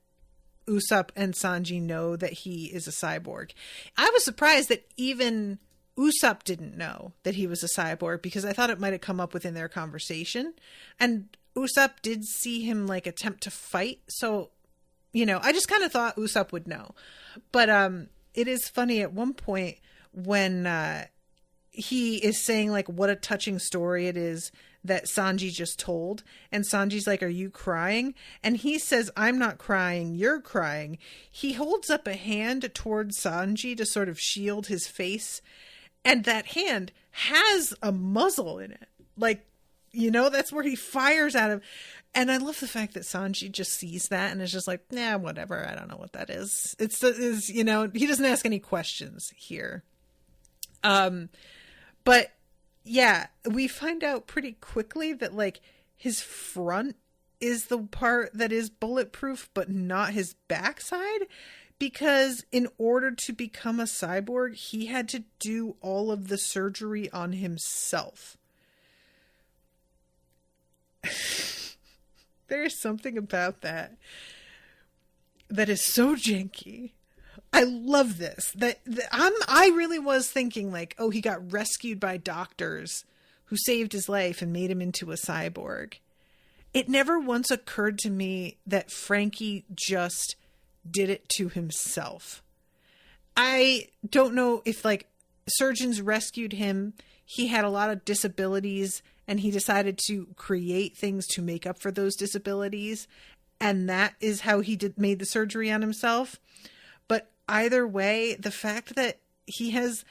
Usopp and Sanji know that he is a cyborg. I was surprised that even Usopp didn't know that he was a cyborg because I thought it might have come up within their conversation. And Usopp did see him attempt to fight. So, I just kind of thought Usopp would know. But it is funny at one point when he is saying what a touching story it is that Sanji just told. And Sanji's like, are you crying? And he says, I'm not crying, you're crying. He holds up a hand towards Sanji to sort of shield his face. And that hand has a muzzle in it. That's where he fires out of. And I love the fact that Sanji just sees that and is just like, nah, whatever. I don't know what that is. He doesn't ask any questions here. But yeah, we find out pretty quickly that his front is the part that is bulletproof, but not his backside. Because in order to become a cyborg, he had to do all of the surgery on himself. There is something about that is so janky. I love this. I really was thinking he got rescued by doctors who saved his life and made him into a cyborg. It never once occurred to me that Frankie just did it to himself. I don't know if surgeons rescued him. He had a lot of disabilities and he decided to create things to make up for those disabilities. And that is how he made the surgery on himself. But either way, the fact that he has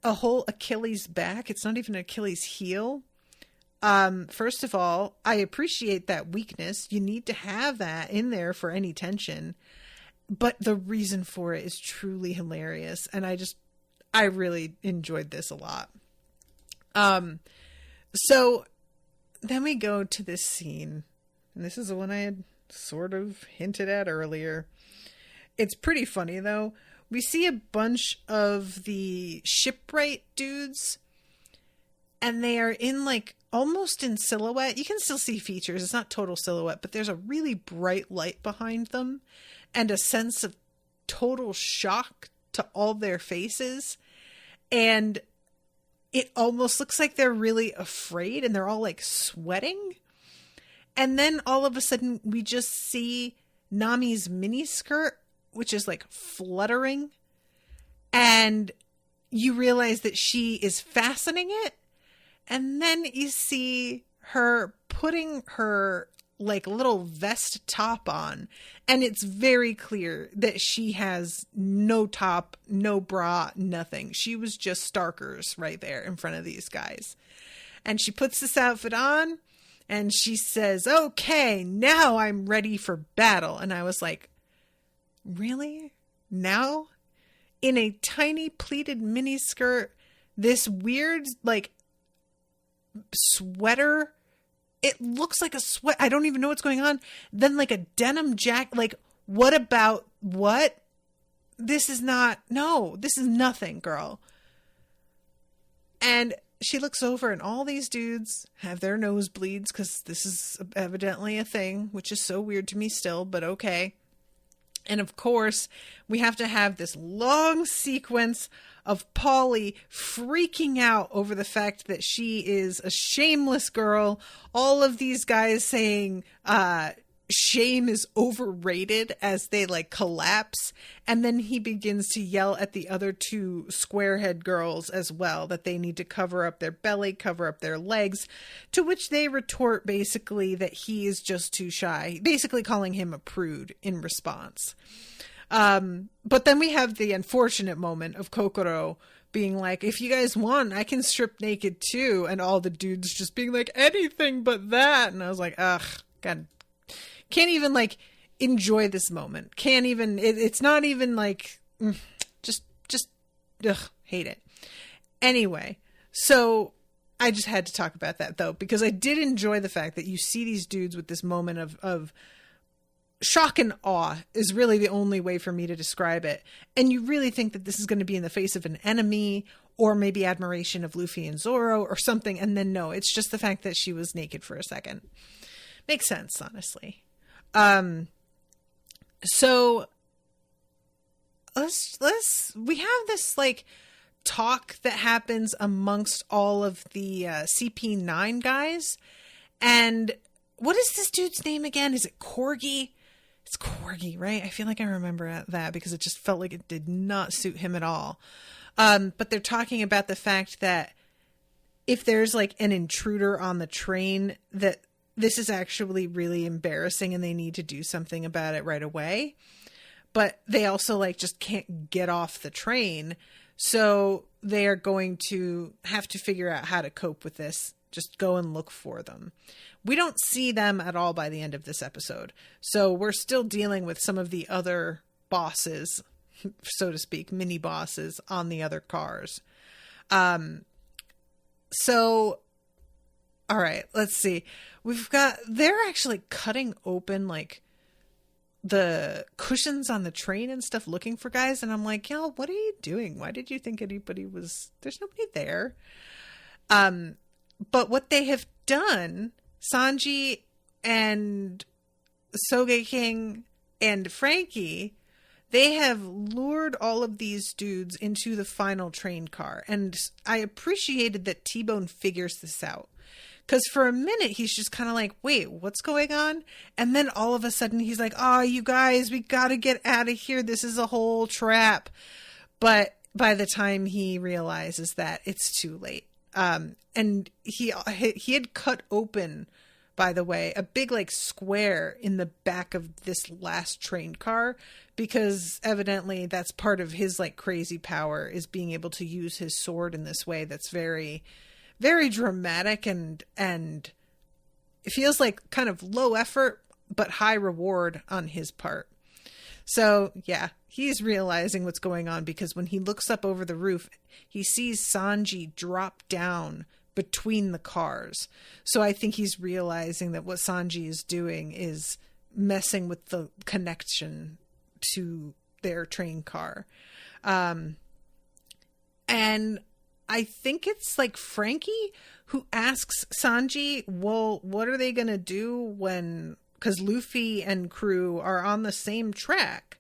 a whole Achilles back. It's not even Achilles heel. First of all, I appreciate that weakness. You need to have that in there for any tension. But the reason for it is truly hilarious. And I really enjoyed this a lot. So then we go to this scene. And this is the one I had sort of hinted at earlier. It's pretty funny, though. We see a bunch of the shipwright dudes. And they are in like almost in silhouette. You can still see features. It's not total silhouette, but there's a really bright light behind them and a sense of total shock to all their faces. And it almost looks like they're really afraid and they're all like sweating. And then all of a sudden we just see Nami's miniskirt, which is like fluttering. And you realize that she is fastening it. And then you see her putting her like little vest top on. And it's very clear that she has no top, no bra, nothing. She was just Starkers right there in front of these guys. And she puts this outfit on and she says, okay, now I'm ready for battle. And I was like, really? Now? In a tiny pleated miniskirt, this weird like sweater, it looks like a sweat. I don't even know what's going on. Then like a denim jacket. Like, what about what? This is nothing, girl. And she looks over and all these dudes have their nosebleeds because this is evidently a thing, which is so weird to me still, but okay. And of course, we have to have this long sequence of Polly freaking out over the fact that she is a shameless girl. All of these guys saying shame is overrated as they like collapse. And then he begins to yell at the other two squarehead girls as well, that they need to cover up their belly, cover up their legs, to which they retort basically that he is just too shy, basically calling him a prude in response. But then we have the unfortunate moment of Kokoro being like, if you guys want, I can strip naked too. And all the dudes just being like, anything but that. And I was like, ugh, God, can't even like enjoy this moment. Can't even, it's not even like, just, ugh, hate it. Anyway, so I just had to talk about that though, because I did enjoy the fact that you see these dudes with this moment of shock and awe is really the only way for me to describe it. And you really think that this is going to be in the face of an enemy or maybe admiration of Luffy and Zoro or something. And then no, it's just the fact that she was naked for a second. Makes sense, honestly. So we have this like talk that happens amongst all of the CP9 guys. And what is this dude's name again? Is it Corgi? It's Corgi, right? I feel like I remember that because it just felt like it did not suit him at all. But they're talking about the fact that if there's like an intruder on the train, that this is actually really embarrassing and they need to do something about it right away. But they also like just can't get off the train. So they are going to have to figure out how to cope with this. Just go and look for them. We don't see them at all by the end of this episode. So we're still dealing with some of the other bosses, so to speak, mini bosses on the other cars. So, all right, let's see. They're actually cutting open like the cushions on the train and stuff looking for guys. And I'm like, yo, what are you doing? Why did you think anybody there's nobody there? But what they have done, Sanji and Sogeking and Frankie, they have lured all of these dudes into the final train car. And I appreciated that T-Bone figures this out. Because for a minute, he's just kind of like, wait, what's going on? And then all of a sudden, he's like, oh, you guys, we got to get out of here. This is a whole trap. But by the time he realizes that, it's too late. And he had cut open by the way, a big like square in the back of this last train car, because evidently that's part of his like crazy power, is being able to use his sword in this way that's very, very dramatic, and it feels like kind of low effort but high reward on his part. So yeah, he's realizing what's going on, because when he looks up over the roof, he sees Sanji drop down between the cars. So I think he's realizing that what Sanji is doing is messing with the connection to their train car. And I think it's like Frankie who asks Sanji, well, what are they going to do when, because Luffy and crew are on the same track.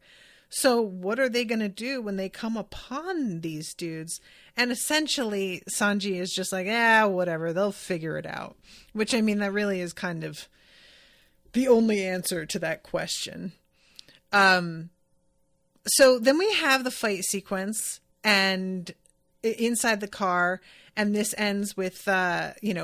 So what are they going to do when they come upon these dudes? And essentially, Sanji is just like, whatever, they'll figure it out. Which, I mean, that really is kind of the only answer to that question. So then we have the fight sequence and inside the car, and this ends with,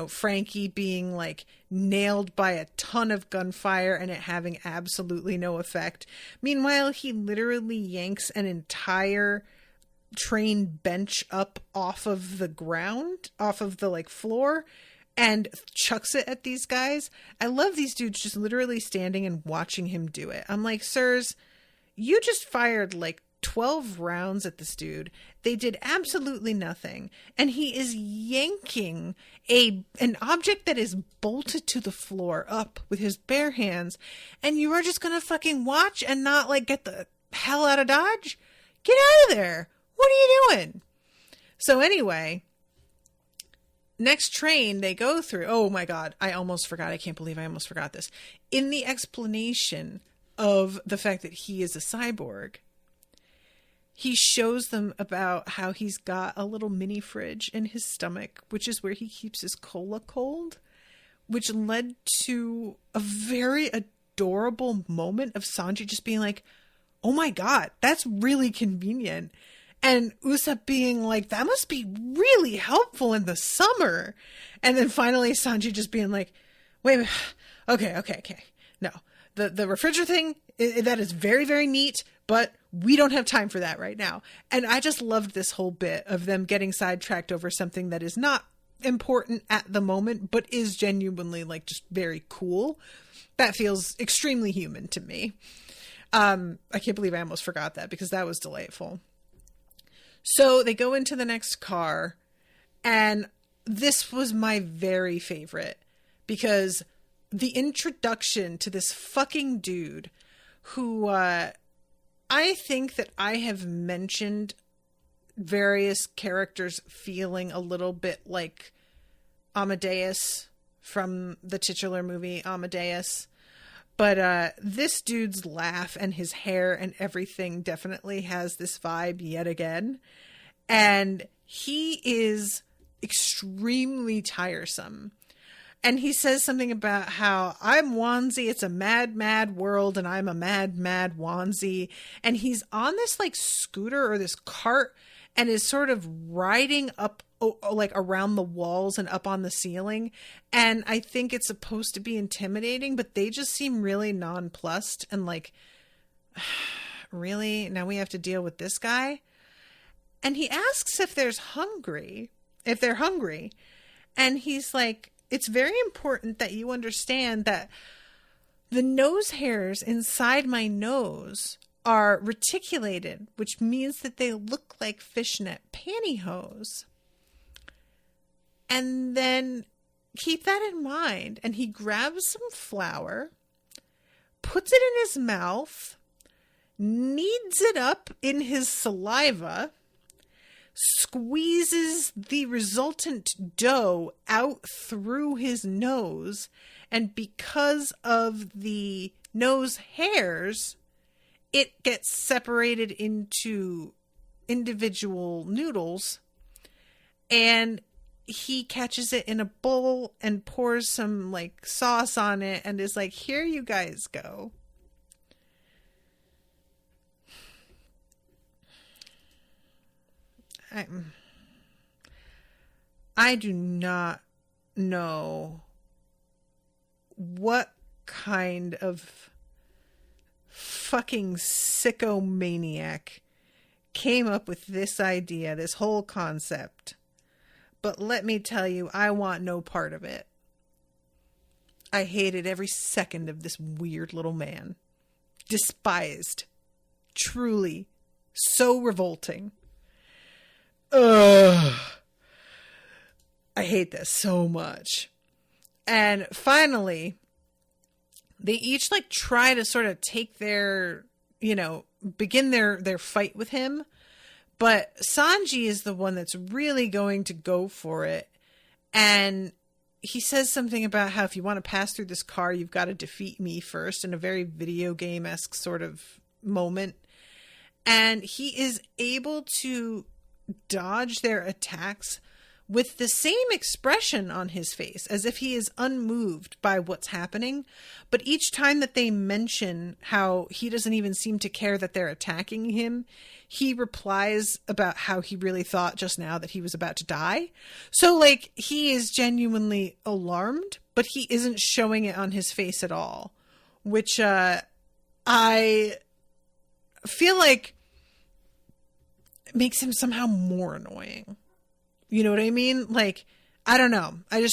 Frankie being like nailed by a ton of gunfire and it having absolutely no effect. Meanwhile, he literally yanks an entire train bench up off of the ground, off of the like floor, and chucks it at these guys. I love these dudes just literally standing and watching him do it. I'm like, sirs, you just fired like 12 rounds at this dude. They did absolutely nothing. And he is yanking an object that is bolted to the floor up with his bare hands. And you are just going to fucking watch and not like get the hell out of Dodge? Get out of there. What are you doing? So anyway, next train they go through. Oh my God. I almost forgot. I can't believe I almost forgot this. In the explanation of the fact that he is a cyborg, he shows them about how he's got a little mini fridge in his stomach, which is where he keeps his cola cold, which led to a very adorable moment of Sanji just being like, oh my God, that's really convenient. And Usopp being like, that must be really helpful in the summer. And then finally Sanji just being like, wait, okay. No, the refrigerator thing, that is very, very neat, but we don't have time for that right now. And I just loved this whole bit of them getting sidetracked over something that is not important at the moment, but is genuinely like just very cool. That feels extremely human to me. I can't believe I almost forgot that, because that was delightful. So they go into the next car, and this was my very favorite, because the introduction to this fucking dude who, I think that I have mentioned various characters feeling a little bit like Amadeus from the titular movie Amadeus. But this dude's laugh and his hair and everything definitely has this vibe yet again. And he is extremely tiresome. And he says something about how I'm Wanzi, it's a mad, mad world, and I'm a mad, mad Wanzi. And he's on this like scooter or this cart and is sort of riding up like around the walls and up on the ceiling. And I think it's supposed to be intimidating, but they just seem really nonplussed and like, really? Now we have to deal with this guy? And he asks if they're hungry. And he's like, it's very important that you understand that the nose hairs inside my nose are reticulated, which means that they look like fishnet pantyhose. And then keep that in mind. And he grabs some flour, puts it in his mouth, kneads it up in his saliva, squeezes the resultant dough out through his nose, and because of the nose hairs, it gets separated into individual noodles, and he catches it in a bowl and pours some like sauce on it and is like, here you guys go. I do not know what kind of fucking sicko maniac came up with this idea, this whole concept. But let me tell you, I want no part of it. I hated every second of this weird little man. Despised. Truly. So revolting. Ugh. I hate this so much. And finally, they each like try to sort of take their, begin their fight with him. But Sanji is the one that's really going to go for it. And he says something about how if you want to pass through this car, you've got to defeat me first, in a very video game-esque sort of moment. And he is able to dodge their attacks with the same expression on his face, as if he is unmoved by what's happening. But each time that they mention how he doesn't even seem to care that they're attacking him, he replies about how he really thought just now that he was about to die. So, like, he is genuinely alarmed, but he isn't showing it on his face at all. Which, I feel like makes him somehow more annoying. You know what I mean? Like, I don't know. I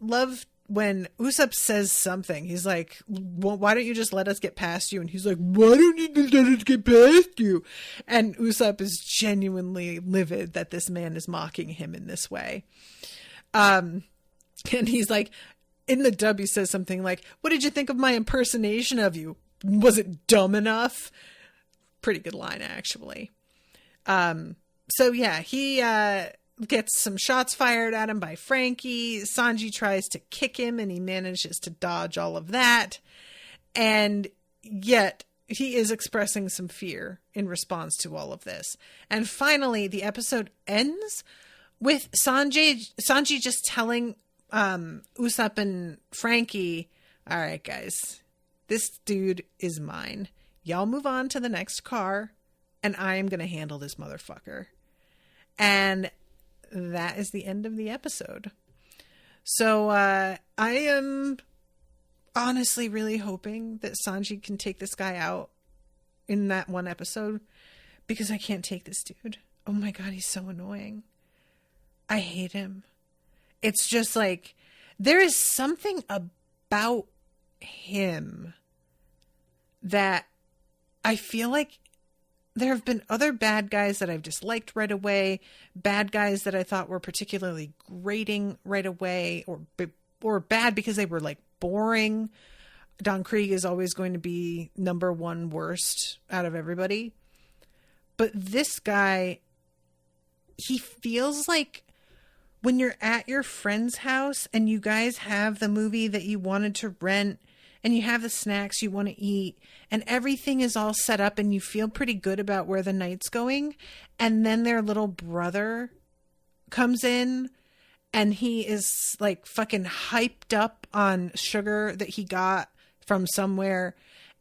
love when Usopp says something. He's like, well, why don't you just let us get past you? And he's like, why don't you just let us get past you? And Usopp is genuinely livid that this man is mocking him in this way. And he's like, in the dub, he says something like, what did you think of my impersonation of you? Was it dumb enough? Pretty good line, actually. So yeah, he gets some shots fired at him by Frankie. Sanji tries to kick him and he manages to dodge all of that. And yet he is expressing some fear in response to all of this. And finally, the episode ends with Sanji just telling Usopp and Frankie, all right, guys, this dude is mine. Y'all move on to the next car and I am going to handle this motherfucker. And that is the end of the episode. So I am honestly really hoping that Sanji can take this guy out in that one episode, because I can't take this dude. Oh my God, he's so annoying. I hate him. It's just like, there is something about him that I feel like there have been other bad guys that I've disliked right away, bad guys that I thought were particularly grating right away, or bad because they were like boring. Don Krieg is always going to be number one worst out of everybody. But this guy, he feels like when you're at your friend's house and you guys have the movie that you wanted to rent and you have the snacks you want to eat and everything is all set up and you feel pretty good about where the night's going. And then their little brother comes in and he is like fucking hyped up on sugar that he got from somewhere.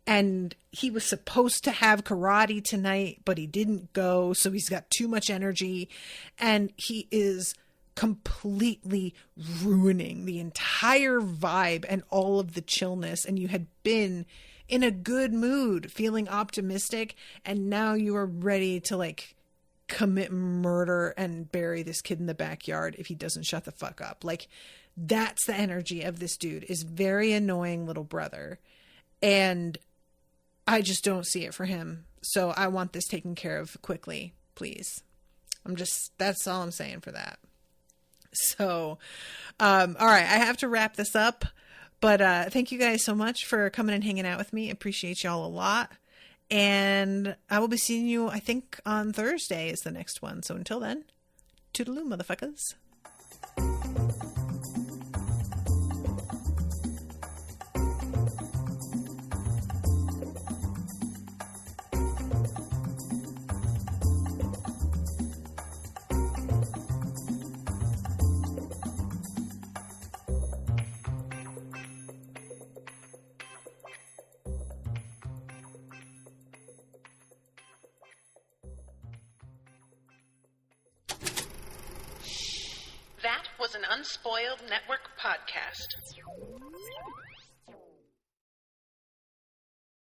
And he was supposed to have karate tonight, but he didn't go. So he's got too much energy and he is completely ruining the entire vibe and all of the chillness. And you had been in a good mood, feeling optimistic, and now you are ready to like commit murder and bury this kid in the backyard if he doesn't shut the fuck up. Like, that's the energy of this dude, is very annoying little brother. And I just don't see it for him. So I want this taken care of quickly, please. That's all I'm saying for that. So, all right, I have to wrap this up, but thank you guys so much for coming and hanging out with me. Appreciate y'all a lot. And I will be seeing you, I think, on Thursday is the next one. So until then, toodaloo, motherfuckers. Unspoiled Network podcast.